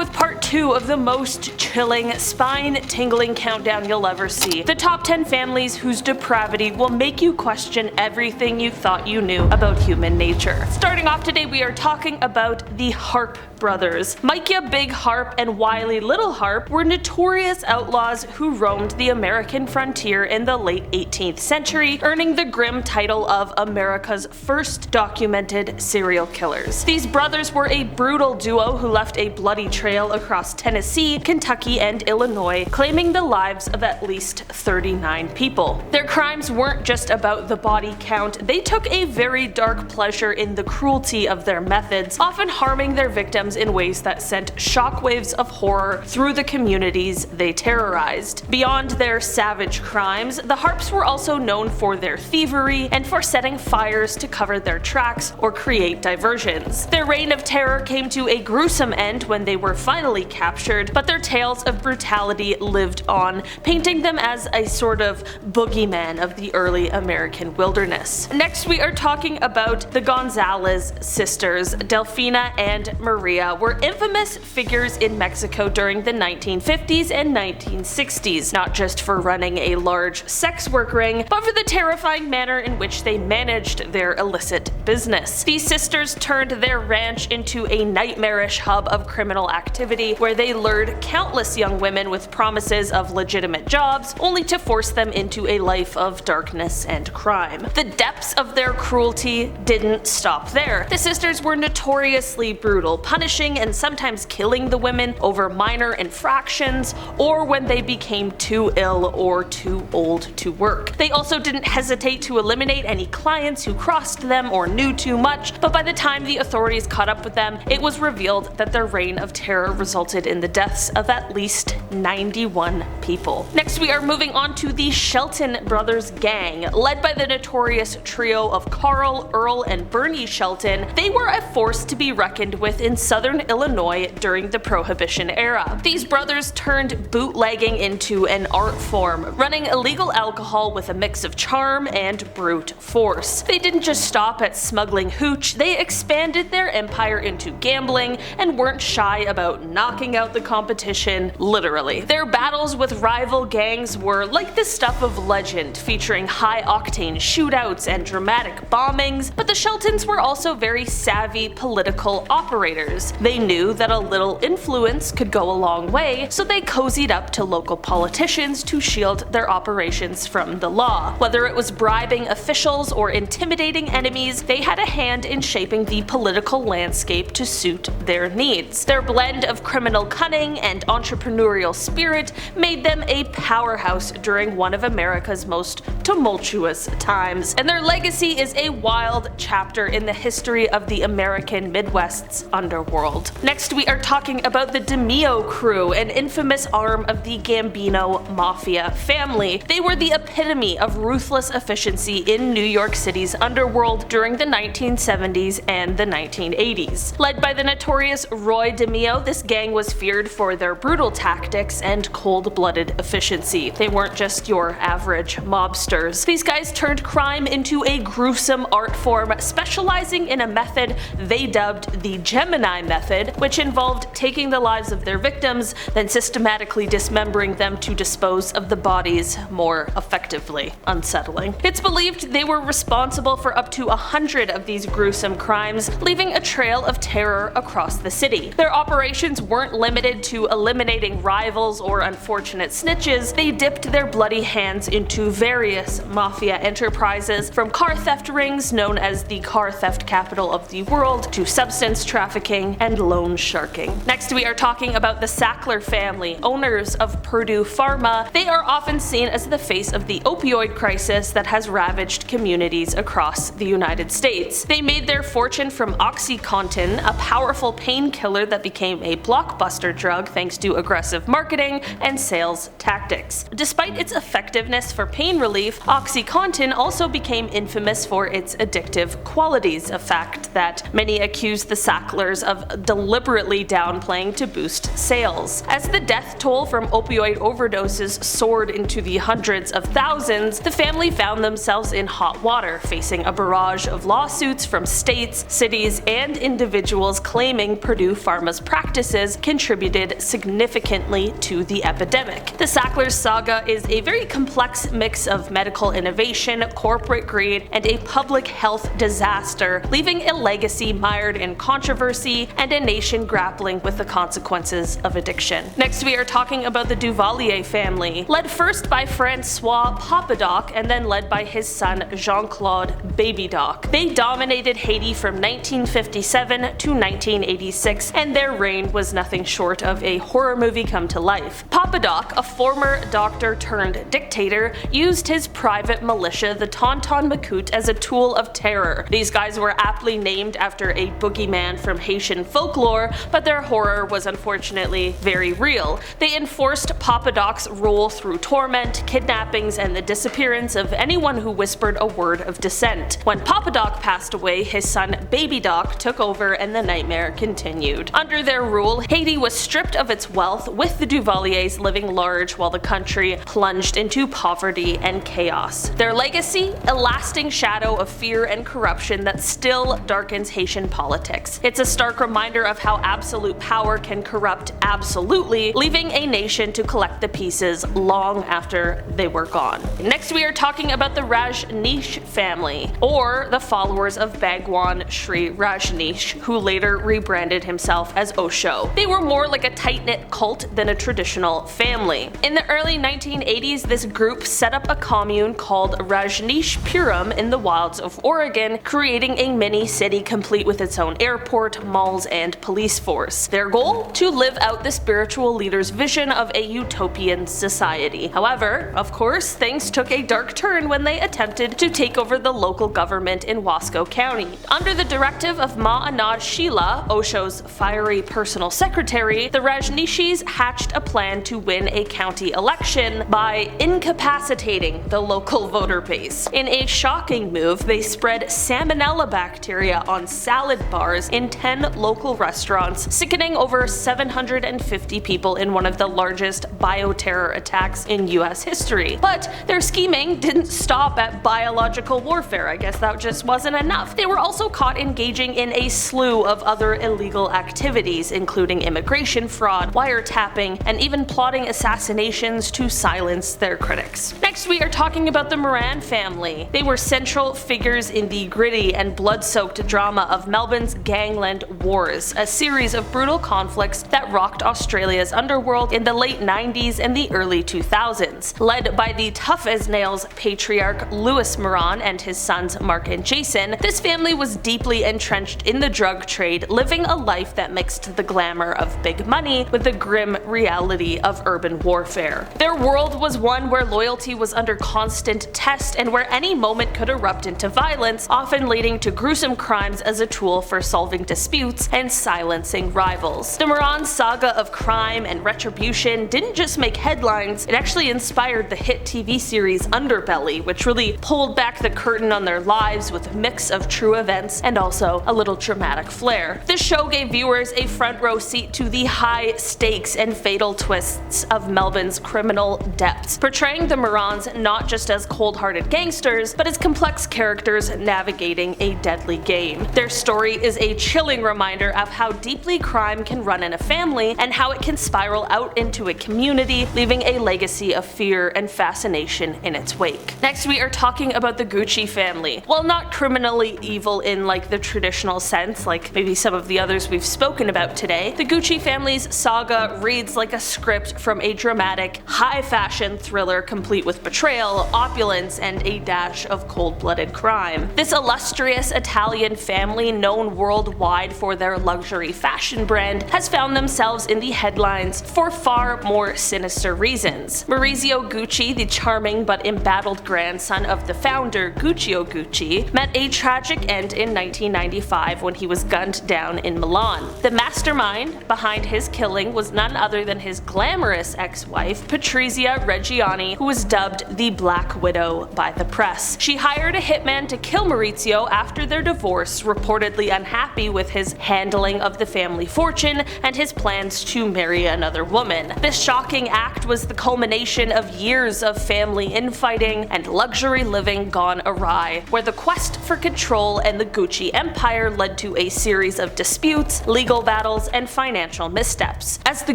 with part 2 of the most chilling, spine-tingling countdown you'll ever see. The top 10 families whose depravity will make you question everything you thought you knew about human nature. Starting off today, we are talking about the Harpe Brothers. Micah Big Harpe and Wiley Little Harpe were notorious outlaws who roamed the American frontier in the late 18th century, earning the grim title of America's first documented serial killers. These brothers were a brutal duo who left a bloody trail across Tennessee, Kentucky, and Illinois, claiming the lives of at least 39 people. Their crimes weren't just about the body count, they took a very dark pleasure in the cruelty of their methods, often harming their victims in ways that sent shockwaves of horror through the communities they terrorized. Beyond their savage crimes, the Harpes were also known for their thievery and for setting fires to cover their tracks or create diversions. Their reign of terror came to a gruesome end when they were finally captured, but their tales of brutality lived on, painting them as a sort of boogeyman of the early American wilderness. Next, we are talking about the González Sisters. Delfina and Maria were infamous figures in Mexico during the 1950s and 1960s, not just for running a large sex work ring, but for the terrifying manner in which they managed their illicit business. These sisters turned their ranch into a nightmarish hub of criminal activity where they lured countless young women with promises of legitimate jobs, only to force them into a life of darkness and crime. The depths of their cruelty didn't stop there. The sisters were notoriously brutal, punishing and sometimes killing the women over minor infractions or when they became too ill or too old to work. They also didn't hesitate to eliminate any clients who crossed them or knew too much, but by the time the authorities caught up with them, it was revealed that their reign of terror resulted in the deaths of at least 91 people. Next, we are moving on to the Shelton Brothers gang. Led by the notorious trio of Carl, Earl, and Bernie Shelton, they were a force to be reckoned with in southern Illinois during the Prohibition era. These brothers turned bootlegging into an art form, running illegal alcohol with a mix of charm and brute force. They didn't just stop at smuggling hooch, they expanded their empire into gambling and weren't shy about knocking out the competition, literally. Their battles with rival gangs were like the stuff of legend, featuring high-octane shootouts and dramatic bombings, but the Sheltons were also very savvy political operators. They knew that a little influence could go a long way, so they cozied up to local politicians to shield their operations from the law. Whether it was bribing officials or intimidating enemies, they had a hand in shaping the political landscape to suit their needs. Their blend of criminal cunning and entrepreneurial spirit made them a powerhouse during one of America's most tumultuous times, and their legacy is a wild chapter in the history of the American Midwest's underworld. Next, we are talking about the DeMeo Crew, an infamous arm of the Gambino Mafia family. They were the epitome of ruthless efficiency in New York City's underworld during the 1970s and the 1980s. Led by the notorious Roy DeMeo, this gang was feared for their brutal tactics and cold-blooded efficiency. They weren't just your average mobsters. These guys turned crime into a gruesome art form, specializing in a method they dubbed the Gemini method, which involved taking the lives of their victims, then systematically dismembering them to dispose of the bodies more effectively. Unsettling. It's believed they were responsible for up to 100 of these gruesome crimes, leaving a trail of terror across the city. Their operations weren't limited to eliminating rivals or unfortunate snitches, they dipped their bloody hands into various mafia enterprises, from car theft rings known as the car theft capital of the world to substance trafficking and loan sharking. Next, we are talking about the Sackler family, owners of Purdue Pharma. They are often seen as the face of the opioid crisis that has ravaged communities across the United States. They made their fortune from OxyContin, a powerful painkiller that became a blockbuster drug thanks to aggressive marketing and sales tactics. Despite its effectiveness for pain relief, OxyContin also became infamous for its addictive qualities, a fact that many accuse the Sacklers of deliberately downplaying to boost sales. As the death toll from opioid overdoses soared into the hundreds of thousands, the family found themselves in hot water, facing a barrage of lawsuits from states, cities, and individuals claiming Purdue Pharma's practices contributed significantly to the epidemic. The Sackler saga is a very complex mix of medical innovation, corporate greed, and a public health disaster, leaving a legacy mired in controversy and a nation grappling with the consequences of addiction. Next, we are talking about the Duvalier family, led first by Francois Papa Doc and then led by his son Jean-Claude Baby Doc. They dominated Haiti from 1957 to 1986, and their reign was nothing short of a horror movie come to life. Papa Doc, a former doctor turned dictator, used his private militia, the Tonton Macoute, as a tool of terror. These guys were aptly named after a boogeyman from Haitian folklore, but their horror was unfortunately very real. They enforced Papa Doc's rule through torment, kidnappings, and the disappearance of anyone who whispered a word of dissent. When Papa Doc passed away, his son Baby Doc took over and the nightmare continued. Under their rule, Haiti was stripped of its wealth, with the Duvaliers living large while the country plunged into poverty and chaos. Their legacy? A lasting shadow of fear and corruption that still darkens Haitian politics. It's a stark reminder of how absolute power can corrupt absolutely, leaving a nation to collect the pieces long after they were gone. Next, we are talking about the Rajneesh family, or the followers of Bhagwan Sri Rajneesh, who later rebranded himself as Osho. They were more like a tight-knit cult than a traditional family. In the early 1980s, this group set up a commune called Rajneesh Puram in the wilds of Oregon, creating a mini-city complete with its own airport, malls, and police force. Their goal? To live out the spiritual leader's vision of a utopian society. However, of course, things took a dark turn when they attempted to take over the local government in Wasco County. Under the directive of Ma Anand Sheila, Osho's fiery personal secretary, the Rajneeshis hatched a plan to win a county election by incapacitating the local voter base. In a shocking move, they spread salmonella bacteria on salad bars in 10 local restaurants, sickening over 750 people in one of the largest bioterror attacks in US history. But their scheming didn't stop at biological warfare. I guess that just wasn't enough. They were also caught engaging in a slew of other illegal activities, including immigration fraud, wiretapping, and even plotting assassinations to silence their critics. Next, we are talking about the Moran family. They were central figures in the gritty and blood-soaked drama of Melbourne's Gangland Wars, a series of brutal conflicts that rocked Australia's underworld in the late 90s and the early 2000s. Led by the tough-as-nails patriarch Louis Moran and his sons Mark and Jason, this family was deeply entrenched in the drug trade, living a life that mixed the glamour of big money with the grim reality of urban warfare. Their world was one where loyalty was under constant test and where any moment could erupt into violence, often leading to gruesome crimes as a tool for solving disputes and silencing rivals. The Moran saga of crime and retribution didn't just make headlines, it actually inspired the hit TV series Underbelly, which really pulled back the curtain on their lives with a mix of true events and also a little dramatic flair. This show gave viewers a front row seat to the high stakes and fatal twists of Melbourne's criminal depths, portraying the Morans not just as cold-hearted gangsters, but as complex characters navigating a deadly game. Their story is a chilling reminder of how deeply crime can run in a family and how it can spiral out into a community, leaving a legacy of fear and fascination in its wake. Next, we are talking about the Gucci family. While not criminally evil in like the traditional sense, like maybe some of the others we've spoken about today, the Gucci family's saga reads like a script from a dramatic, high-fashion thriller complete with betrayal, opulence, and a dash of cold-blooded crime. This illustrious Italian family, known worldwide for their luxury fashion brand, has found themselves in the headlines for far more sinister reasons. Maurizio Gucci, the charming but embattled grandson of the founder Guccio Gucci, met a tragic end in 1995 when he was gunned down in Milan. The mastermind behind his killing was none other than his glamorous ex-wife, Patrizia Reggiani, who was dubbed the Black Widow by the press. She hired a hitman to kill Maurizio after their divorce, reportedly unhappy with his handling of the family fortune and his plans to marry another woman. This shocking act was the culmination of years of family infighting and luxury living gone awry, where the quest for control and the Gucci empire led to a series of disputes, legal battles, and financial missteps. As the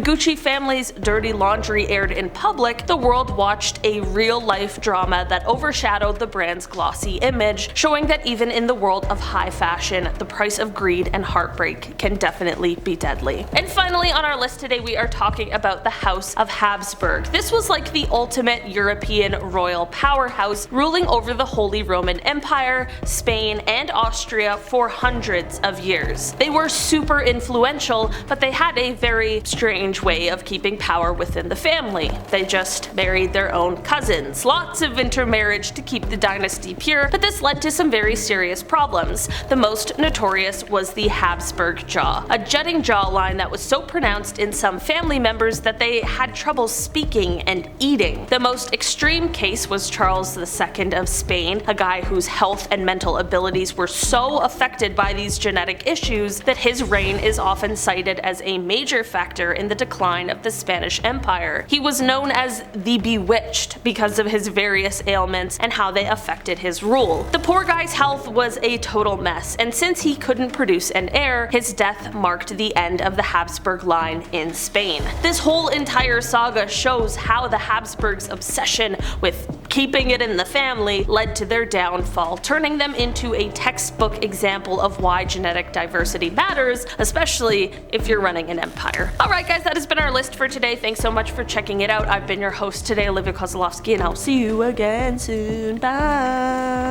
Gucci family's dirty laundry aired in public, the world watched a real-life drama that overshadowed the brand's glossy image, showing that even in the world of high fashion, the price of greed and heartbreak can definitely be deadly. And finally on our list today, we are talking about the House of Habsburg. This was like the ultimate European royal powerhouse, ruling over the Holy Roman Empire, Spain, and Austria for hundreds of years. They were super influential, but they had a very strange way of keeping power within the family. They just married their own cousins. Lots of intermarriage to keep the dynasty pure, but this led to some very serious problems. The most notorious was the Habsburg jaw, a jutting jawline that was so pronounced in some family members that they had trouble speaking and eating. The most extreme case was Charles II of Spain, a guy whose health and mental abilities were so affected by these genetic issues that his reign is often cited as a major factor in the decline of the Spanish Empire. He was known as the Bewitched because of his various ailments and how they affected his rule. The poor guy's health was a total mess, and since he couldn't produce an heir, his death marked the end of the Habsburg line in Spain. This whole entire saga shows how the Habsburgs' obsession with keeping it in the family led to their downfall, turning them into a textbook example of why genetic diversity matters, especially if you're running an empire. Alright guys, that has been our list for today. Thanks so much for checking it out. I've been your host today, Olivia Kozlowski, and I'll see you again soon. Bye!